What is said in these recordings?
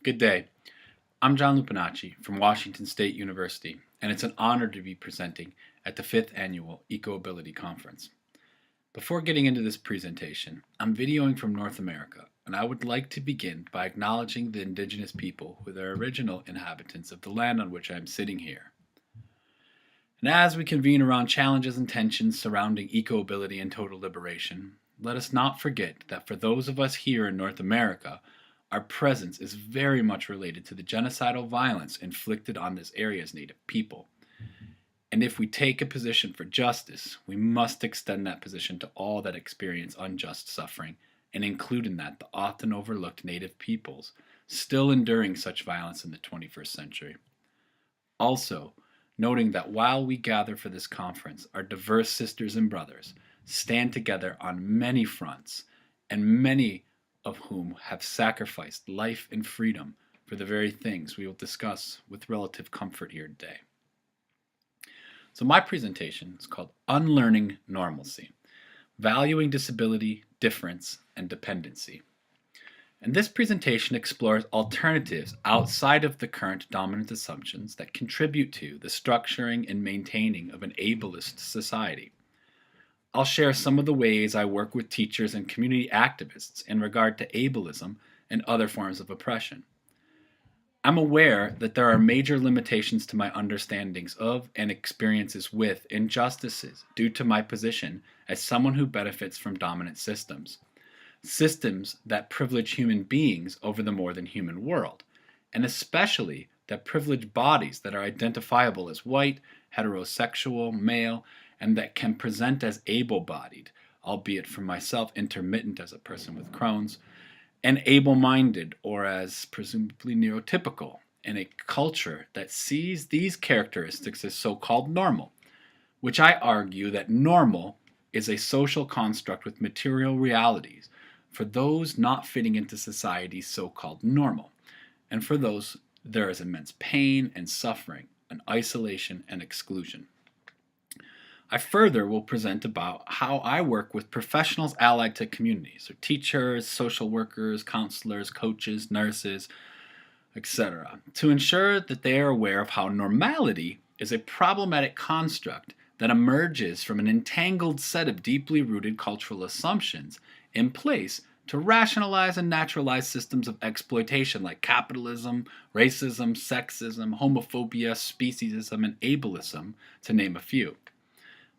Good day. I'm John Lupinacci from Washington State University, and it's an honor to be presenting at the 5th Annual Eco-Ability Conference. Before getting into this presentation, I'm videoing from North America, and I would like to begin by acknowledging the indigenous people who are the original inhabitants of the land on which I'm sitting here. And as we convene around challenges and tensions surrounding eco-ability and total liberation, let us not forget that for those of us here in North America, our presence is very much related to the genocidal violence inflicted on this area's native people. And if we take a position for justice, we must extend that position to all that experience unjust suffering, and include in that the often overlooked native peoples still enduring such violence in the 21st century. Also, noting that while we gather for this conference, our diverse sisters and brothers stand together on many fronts, and many of whom have sacrificed life and freedom for the very things we will discuss with relative comfort here today. So my presentation is called Unlearning Normalcy, Valuing Disability, Difference, and Dependency. And this presentation explores alternatives outside of the current dominant assumptions that contribute to the structuring and maintaining of an ableist society. I'll share some of the ways I work with teachers and community activists in regard to ableism and other forms of oppression. I'm aware that there are major limitations to my understandings of and experiences with injustices due to my position as someone who benefits from dominant systems. Systems that privilege human beings over the more than human world, and especially that privilege bodies that are identifiable as white, heterosexual, male, and that can present as able-bodied, albeit for myself intermittent as a person with Crohn's, and able-minded or as presumably neurotypical, in a culture that sees these characteristics as so-called normal, which I argue that normal is a social construct with material realities for those not fitting into society's so-called normal, and for those there is immense pain and suffering, and isolation and exclusion. I further will present about how I work with professionals allied to communities, so teachers, social workers, counselors, coaches, nurses, etc., to ensure that they are aware of how normality is a problematic construct that emerges from an entangled set of deeply rooted cultural assumptions in place to rationalize and naturalize systems of exploitation like capitalism, racism, sexism, homophobia, speciesism, and ableism, to name a few.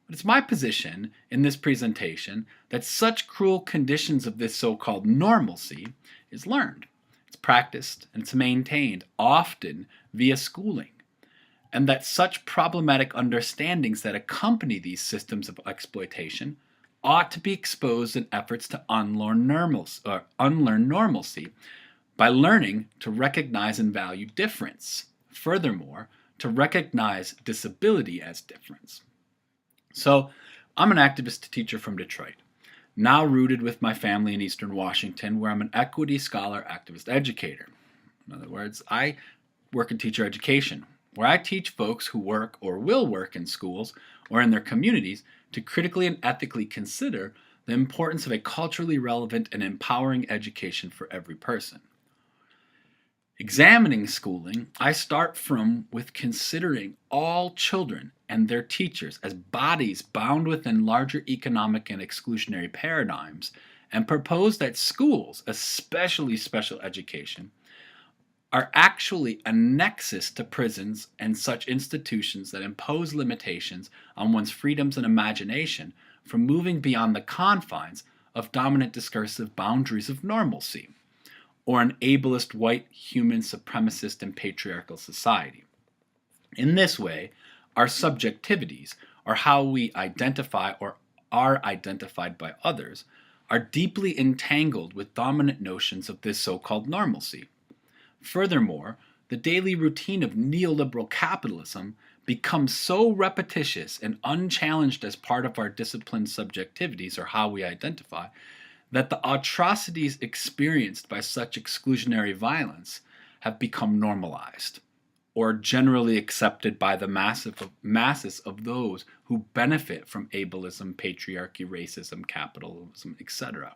But it's my position in this presentation that such cruel conditions of this so-called normalcy is learned, it's practiced, and it's maintained, often via schooling, and that such problematic understandings that accompany these systems of exploitation ought to be exposed in efforts to unlearn normalcy by learning to recognize and value difference. Furthermore, to recognize disability as difference. So, I'm an activist teacher from Detroit, now rooted with my family in Eastern Washington, where I'm an equity scholar activist educator. In other words, I work in teacher education, where I teach folks who work or will work in schools or in their communities to critically and ethically consider the importance of a culturally relevant and empowering education for every person. Examining schooling, I start with considering all children and their teachers as bodies bound within larger economic and exclusionary paradigms, and propose that schools, especially special education, are actually a nexus to prisons and such institutions that impose limitations on one's freedoms and imagination from moving beyond the confines of dominant discursive boundaries of normalcy, or an ableist, white, human, supremacist, and patriarchal society. In this way, our subjectivities, or how we identify or are identified by others, are deeply entangled with dominant notions of this so-called normalcy. Furthermore, the daily routine of neoliberal capitalism becomes so repetitious and unchallenged as part of our disciplined subjectivities, or how we identify, that the atrocities experienced by such exclusionary violence have become normalized, or generally accepted by the masses of those who benefit from ableism, patriarchy, racism, capitalism, etc.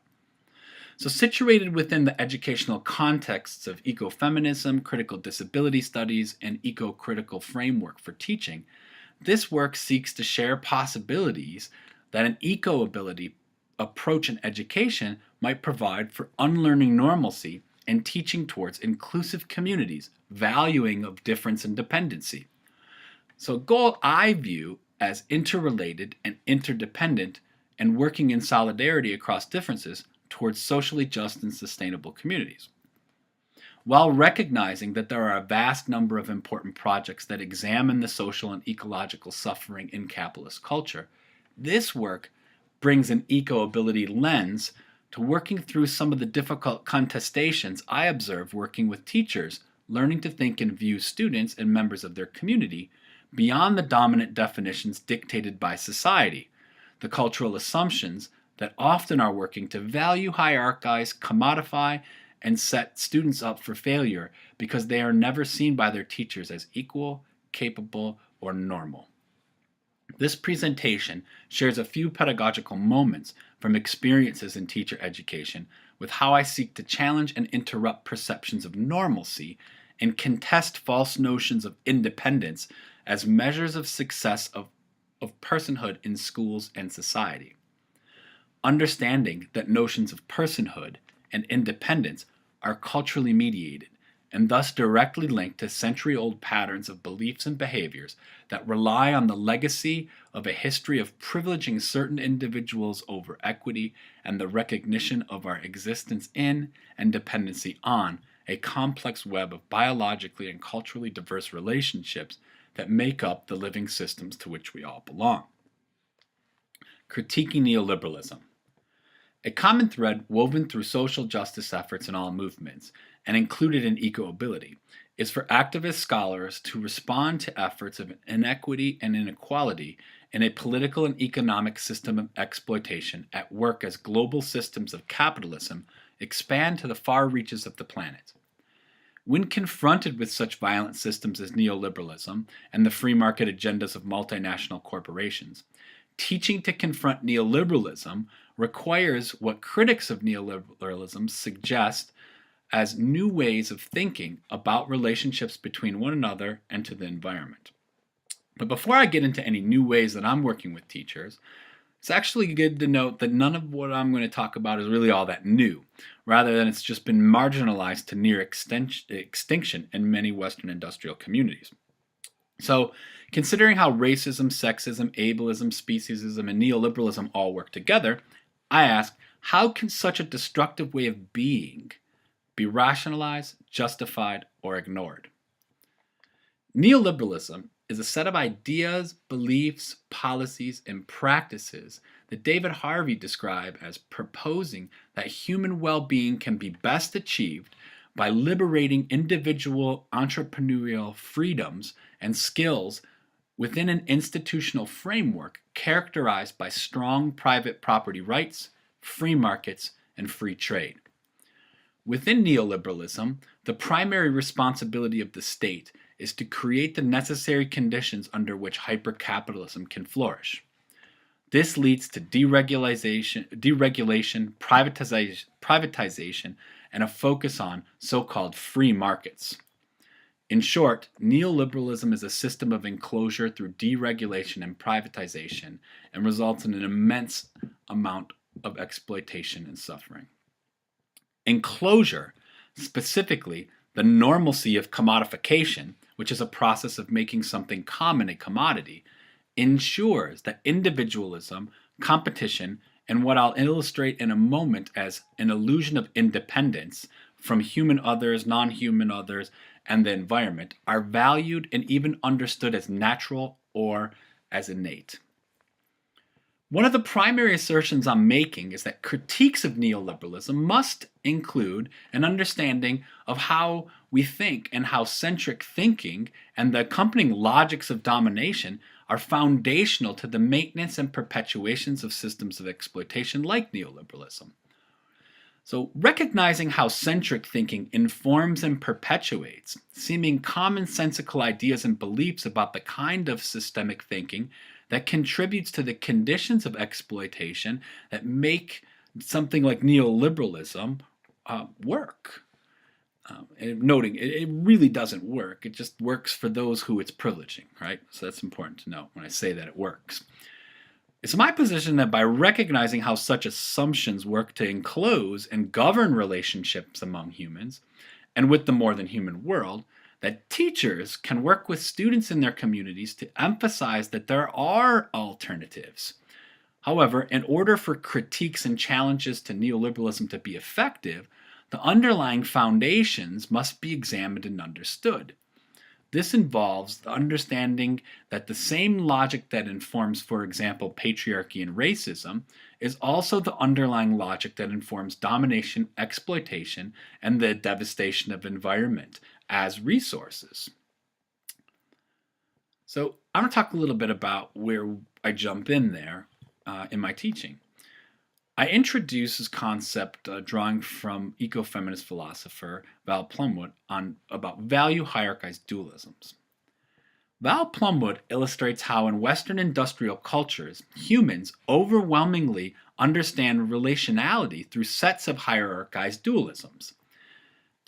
So, situated within the educational contexts of ecofeminism, critical disability studies, and eco-critical framework for teaching, this work seeks to share possibilities that an eco-ability approach in education might provide for unlearning normalcy and teaching towards inclusive communities, valuing of difference and dependency. So, a goal I view as interrelated and interdependent and working in solidarity across differences towards socially just and sustainable communities. While recognizing that there are a vast number of important projects that examine the social and ecological suffering in capitalist culture, this work brings an eco-ability lens to working through some of the difficult contestations I observe working with teachers, learning to think and view students and members of their community beyond the dominant definitions dictated by society, the cultural assumptions that often are working to value, hierarchize, commodify, and set students up for failure because they are never seen by their teachers as equal, capable, or normal. This presentation shares a few pedagogical moments from experiences in teacher education with how I seek to challenge and interrupt perceptions of normalcy and contest false notions of independence as measures of success of personhood in schools and society. Understanding that notions of personhood and independence are culturally mediated and thus directly linked to century-old patterns of beliefs and behaviors that rely on the legacy of a history of privileging certain individuals over equity and the recognition of our existence in and dependency on a complex web of biologically and culturally diverse relationships that make up the living systems to which we all belong. Critiquing neoliberalism. A common thread woven through social justice efforts in all movements, and included in eco-ability, is for activist scholars to respond to efforts of inequity and inequality in a political and economic system of exploitation at work as global systems of capitalism expand to the far reaches of the planet. When confronted with such violent systems as neoliberalism and the free market agendas of multinational corporations, teaching to confront neoliberalism requires what critics of neoliberalism suggest as new ways of thinking about relationships between one another and to the environment. But before I get into any new ways that I'm working with teachers, it's actually good to note that none of what I'm going to talk about is really all that new, rather than it's just been marginalized to near extinction in many Western industrial communities. So, considering how racism, sexism, ableism, speciesism, and neoliberalism all work together, I ask, how can such a destructive way of being be rationalized, justified, or ignored? Neoliberalism is a set of ideas, beliefs, policies, and practices that David Harvey described as proposing that human well-being can be best achieved by liberating individual entrepreneurial freedoms and skills within an institutional framework characterized by strong private property rights, free markets, and free trade. Within neoliberalism, the primary responsibility of the state is to create the necessary conditions under which hypercapitalism can flourish. This leads to deregulation, privatization, and a focus on so-called free markets. In short, neoliberalism is a system of enclosure through deregulation and privatization and results in an immense amount of exploitation and suffering. Enclosure, specifically the normalcy of commodification, which is a process of making something common a commodity, ensures that individualism, competition, and what I'll illustrate in a moment as an illusion of independence from human others, non-human others, and the environment are valued and even understood as natural or as innate. One of the primary assertions I'm making is that critiques of neoliberalism must include an understanding of how we think and how centric thinking and the accompanying logics of domination are foundational to the maintenance and perpetuations of systems of exploitation like neoliberalism. So, recognizing how centric thinking informs and perpetuates seeming commonsensical ideas and beliefs about the kind of systemic thinking that contributes to the conditions of exploitation that make something like neoliberalism work? And noting it really doesn't work. It just works for those who it's privileging, right? So that's important to know when I say that it works. It's my position that by recognizing how such assumptions work to enclose and govern relationships among humans and with the more than human world, that teachers can work with students in their communities to emphasize that there are alternatives. However, in order for critiques and challenges to neoliberalism to be effective, the underlying foundations must be examined and understood. This involves the understanding that the same logic that informs, for example, patriarchy and racism is also the underlying logic that informs domination, exploitation, and the devastation of environment as resources. So I'm going to talk a little bit about where I jump in there in my teaching. I introduce this concept drawing from ecofeminist philosopher Val Plumwood about value hierarchized dualisms. Val Plumwood illustrates how in Western industrial cultures, humans overwhelmingly understand relationality through sets of hierarchized dualisms.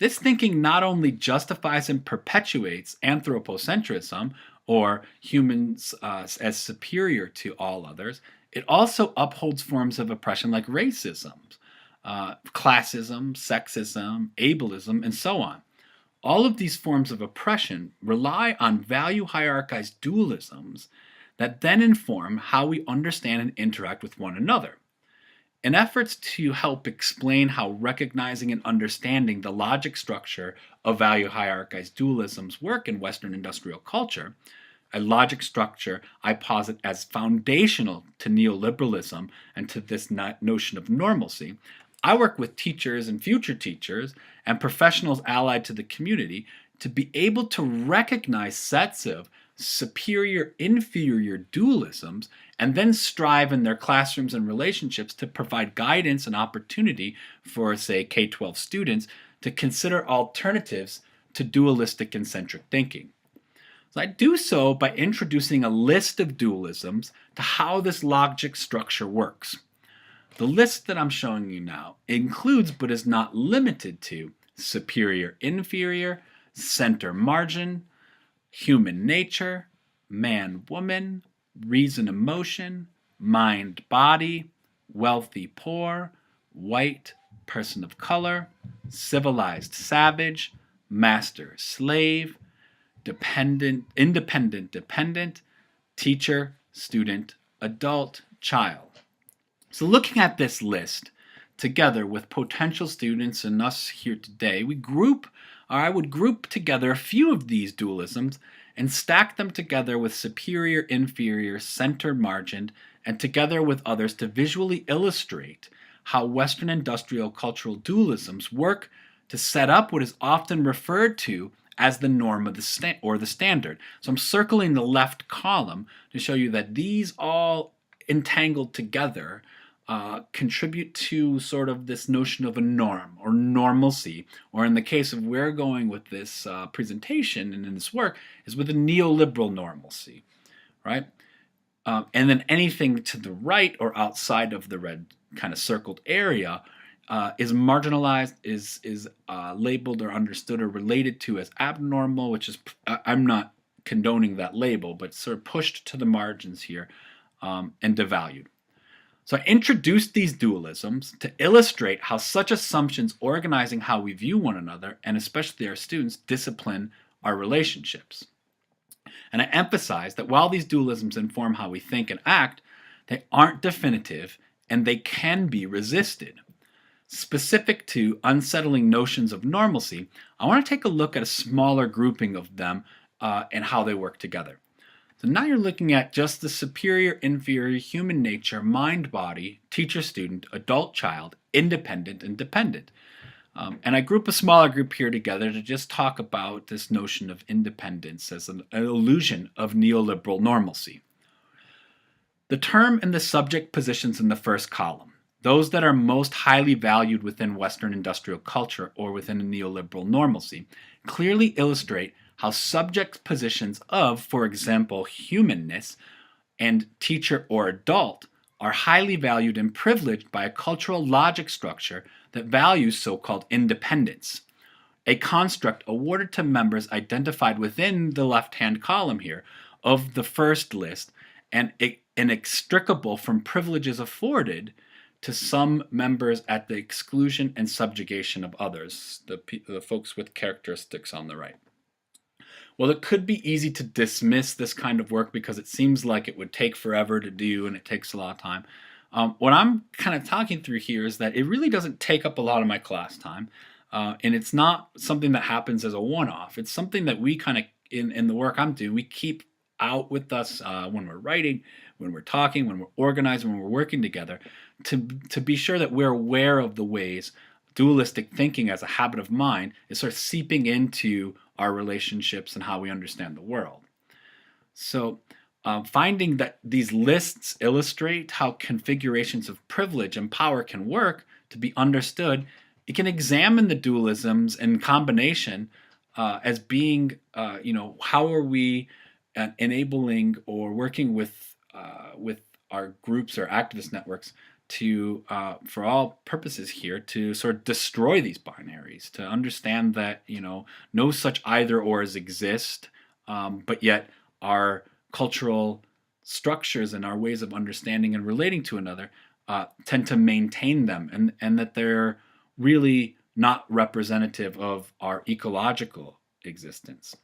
This thinking not only justifies and perpetuates anthropocentrism, or humans as superior to all others, it also upholds forms of oppression like racism, classism, sexism, ableism, and so on. All of these forms of oppression rely on value hierarchized dualisms that then inform how we understand and interact with one another. In efforts to help explain how recognizing and understanding the logic structure of value hierarchized dualisms work in Western industrial culture, a logic structure I posit as foundational to neoliberalism and to this notion of normalcy, I work with teachers and future teachers and professionals allied to the community to be able to recognize sets of superior inferior dualisms and then strive in their classrooms and relationships to provide guidance and opportunity for, say, K-12 students to consider alternatives to dualistic and centric thinking. So I do so by introducing a list of dualisms to how this logic structure works. The list that I'm showing you now includes but is not limited to superior inferior, center margin, human nature, man woman, reason emotion, mind body, wealthy poor, white person of color, civilized savage, master slave, independent dependent, teacher, student, adult, child. So looking at this list together with potential students and us here today, I would group together a few of these dualisms and stack them together with superior, inferior, center margined, and together with others to visually illustrate how Western industrial cultural dualisms work to set up what is often referred to as the norm of the standard. So I'm circling the left column to show you that these all entangled together contribute to sort of this notion of a norm or normalcy, or in the case of where we're going with this presentation and in this work, is with a neoliberal normalcy, right? And then anything to the right or outside of the red kind of circled area is marginalized, is labeled or understood or related to as abnormal, which is, I'm not condoning that label, but sort of pushed to the margins here and devalued. So I introduced these dualisms to illustrate how such assumptions organizing how we view one another, and especially our students, discipline our relationships. And I emphasize that while these dualisms inform how we think and act, they aren't definitive and they can be resisted. Specific to unsettling notions of normalcy, I want to take a look at a smaller grouping of them and how they work together. So now you're looking at just the superior, inferior, human nature, mind, body, teacher, student, adult, child, independent, and dependent. And I group a smaller group here together to just talk about this notion of independence as an illusion of neoliberal normalcy. The term and the subject positions in the first column, those that are most highly valued within Western industrial culture or within a neoliberal normalcy, clearly illustrate how subject positions of, for example, humanness and teacher or adult are highly valued and privileged by a cultural logic structure that values so-called independence, a construct awarded to members identified within the left-hand column here of the first list and inextricable from privileges afforded to some members at the exclusion and subjugation of others, the folks with characteristics on the right. Well, it could be easy to dismiss this kind of work because it seems like it would take forever to do and it takes a lot of time. What I'm kind of talking through here is that it really doesn't take up a lot of my class time, and it's not something that happens as a one-off. It's something that we kind of, in the work I'm doing, we keep out with us when we're writing, when we're talking, when we're organizing, when we're working together, to be sure that we're aware of the ways dualistic thinking as a habit of mind is sort of seeping into our relationships and how we understand the world. So finding that these lists illustrate how configurations of privilege and power can work to be understood, it can examine the dualisms in combination as being, how are we enabling or working with our groups or activist networks to, for all purposes here, to sort of destroy these binaries, to understand that no such either ors exist, but yet our cultural structures and our ways of understanding and relating to another tend to maintain them, and that they're really not representative of our ecological existence.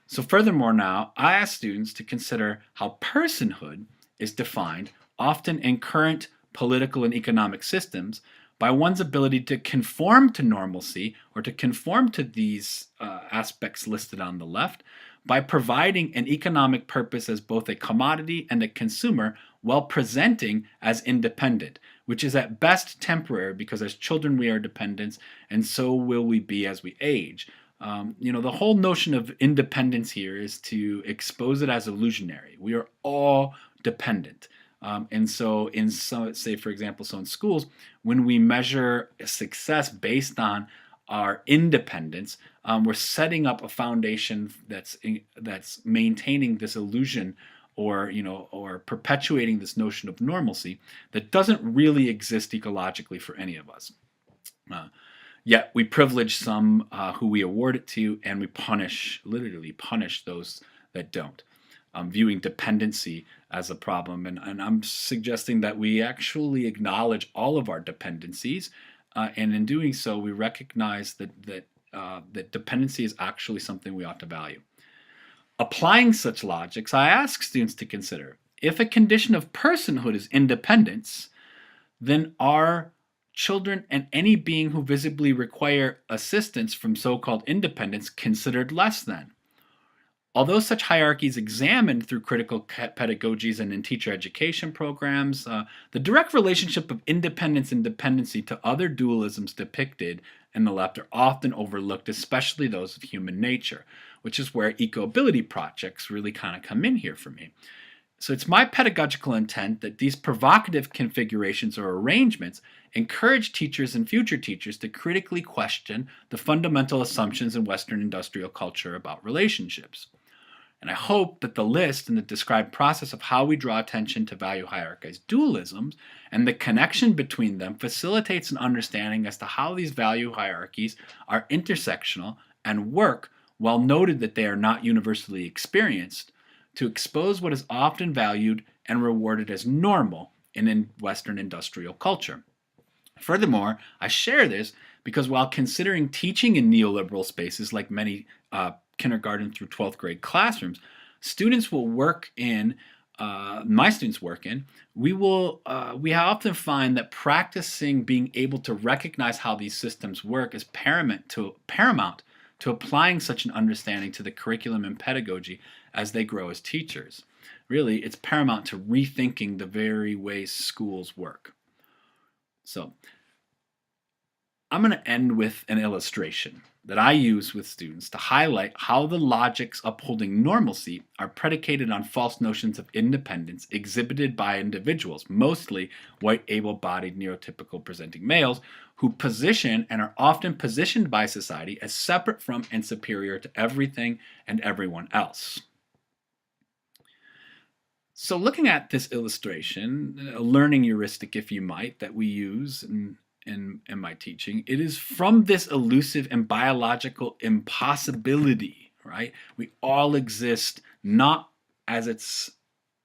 So furthermore now, I ask students to consider how personhood is defined, often in current political and economic systems, by one's ability to conform to normalcy or to conform to these aspects listed on the left by providing an economic purpose as both a commodity and a consumer while presenting as independent, which is at best temporary because as children we are dependents and so will we be as we age. The whole notion of independence here is to expose it as illusionary. We are all dependent. And so in some, say for example, so in schools, when we measure success based on our independence, we're setting up a foundation that's maintaining this illusion or perpetuating this notion of normalcy that doesn't really exist ecologically for any of us. Yet we privilege some who we award it to, and we literally punish those that don't. Viewing dependency as a problem, and I'm suggesting that we actually acknowledge all of our dependencies, and in doing so, we recognize that dependency is actually something we ought to value. Applying such logics, I ask students to consider, if a condition of personhood is independence, then are children and any being who visibly require assistance from so-called independence considered less than? Although such hierarchies examined through critical pedagogies and in teacher education programs, the direct relationship of independence and dependency to other dualisms depicted in the left are often overlooked, especially those of human nature, which is where eco-ability projects really kind of come in here for me. So it's my pedagogical intent that these provocative configurations or arrangements encourage teachers and future teachers to critically question the fundamental assumptions in Western industrial culture about relationships. And I hope that the list and the described process of how we draw attention to value hierarchies dualisms and the connection between them facilitates an understanding as to how these value hierarchies are intersectional and work, while noted that they are not universally experienced, to expose what is often valued and rewarded as normal in Western industrial culture. Furthermore, I share this because while considering teaching in neoliberal spaces like many kindergarten through 12th grade classrooms, students will work in, my students work in, we often find that practicing being able to recognize how these systems work is paramount to applying such an understanding to the curriculum and pedagogy as they grow as teachers. Really, it's paramount to rethinking the very ways schools work. So, I'm going to end with an illustration that I use with students to highlight how the logics upholding normalcy are predicated on false notions of independence exhibited by individuals, mostly white, able-bodied, neurotypical presenting males, who position and are often positioned by society as separate from and superior to everything and everyone else. So looking at this illustration, a learning heuristic, if you might, that we use in my teaching, it is from this elusive and biological impossibility, right? We all exist not as it's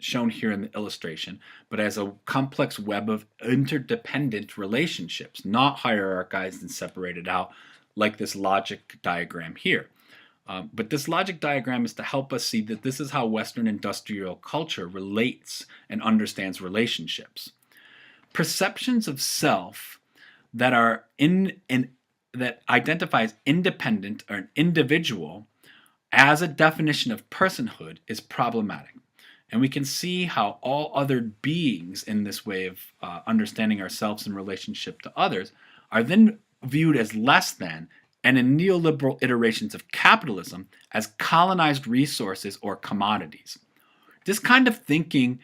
shown here in the illustration, but as a complex web of interdependent relationships, not hierarchized and separated out like this logic diagram here. But this logic diagram is to help us see that this is how Western industrial culture relates and understands relationships. Perceptions of self that are that identifies independent or an individual as a definition of personhood is problematic. And we can see how all other beings in this way of understanding ourselves in relationship to others are then viewed as less than, and in neoliberal iterations of capitalism as colonized resources or commodities. This kind of thinking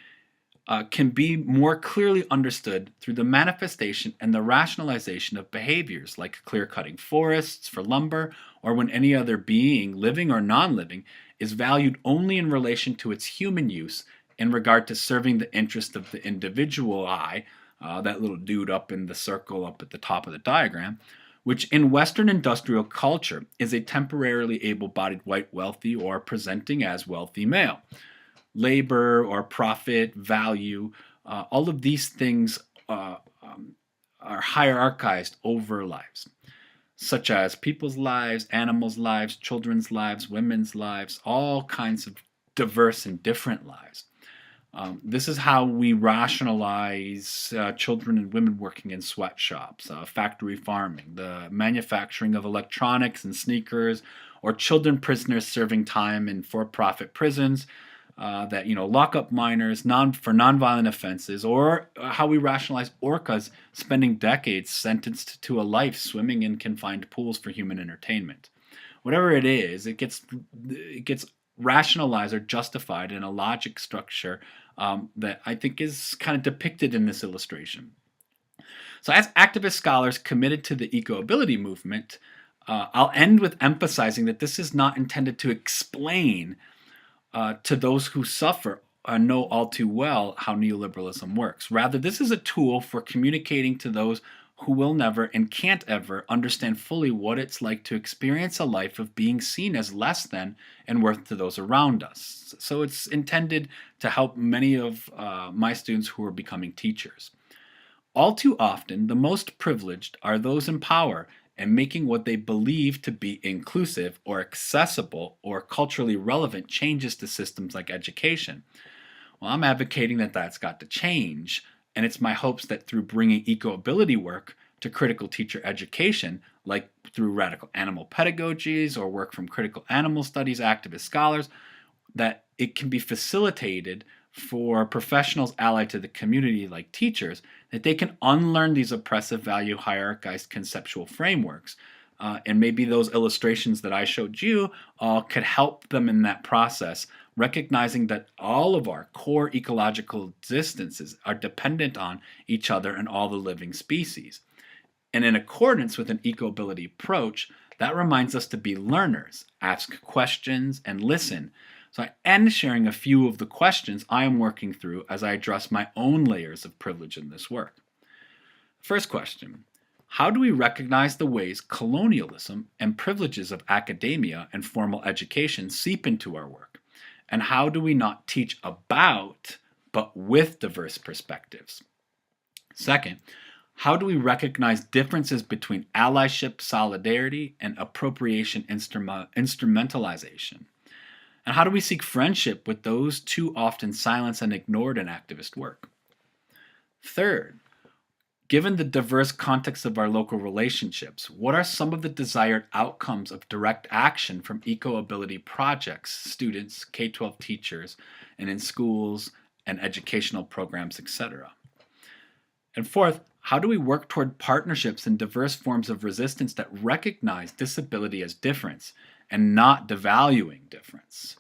can be more clearly understood through the manifestation and the rationalization of behaviors like clear-cutting forests for lumber, or when any other being, living or non-living, is valued only in relation to its human use in regard to serving the interest of the individual I, that little dude up in the circle up at the top of the diagram, which in Western industrial culture is a temporarily able-bodied white wealthy or presenting as wealthy male. Labor or profit, value, all of these things are hierarchized over lives, such as people's lives, animals' lives, children's lives, women's lives, all kinds of diverse and different lives. This is how we rationalize children and women working in sweatshops, factory farming, the manufacturing of electronics and sneakers, or children prisoners serving time in for-profit prisons that lock up minors for nonviolent offenses, or how we rationalize orcas spending decades sentenced to a life swimming in confined pools for human entertainment. Whatever it is, it gets rationalized or justified in a logic structure that I think is kind of depicted in this illustration. So as activist scholars committed to the eco-ability movement, I'll end with emphasizing that this is not intended to explain to those who suffer know all too well how neoliberalism works. Rather, this is a tool for communicating to those who will never and can't ever understand fully what it's like to experience a life of being seen as less than and worth to those around us. So it's intended to help many of my students who are becoming teachers. All too often, the most privileged are those in power and making what they believe to be inclusive or accessible or culturally relevant changes to systems like education. Well, I'm advocating that that's got to change, and it's my hopes that through bringing eco-ability work to critical teacher education, like through radical animal pedagogies or work from critical animal studies activist scholars, that it can be facilitated for professionals allied to the community like teachers, that they can unlearn these oppressive value hierarchized conceptual frameworks. And maybe those illustrations that I showed you could help them in that process, recognizing that all of our core ecological existences are dependent on each other and all the living species. And in accordance with an eco-ability approach, that reminds us to be learners, ask questions, and listen. So I end sharing a few of the questions I am working through as I address my own layers of privilege in this work. First question: how do we recognize the ways colonialism and privileges of academia and formal education seep into our work? And how do we not teach about, but with diverse perspectives? Second, how do we recognize differences between allyship, solidarity, and appropriation instrumentalization? And how do we seek friendship with those too often silenced and ignored in activist work? Third, given the diverse context of our local relationships, what are some of the desired outcomes of direct action from eco-ability projects, students, K-12 teachers, and in schools and educational programs, etc.? And fourth, how do we work toward partnerships and diverse forms of resistance that recognize disability as difference and not devaluing difference?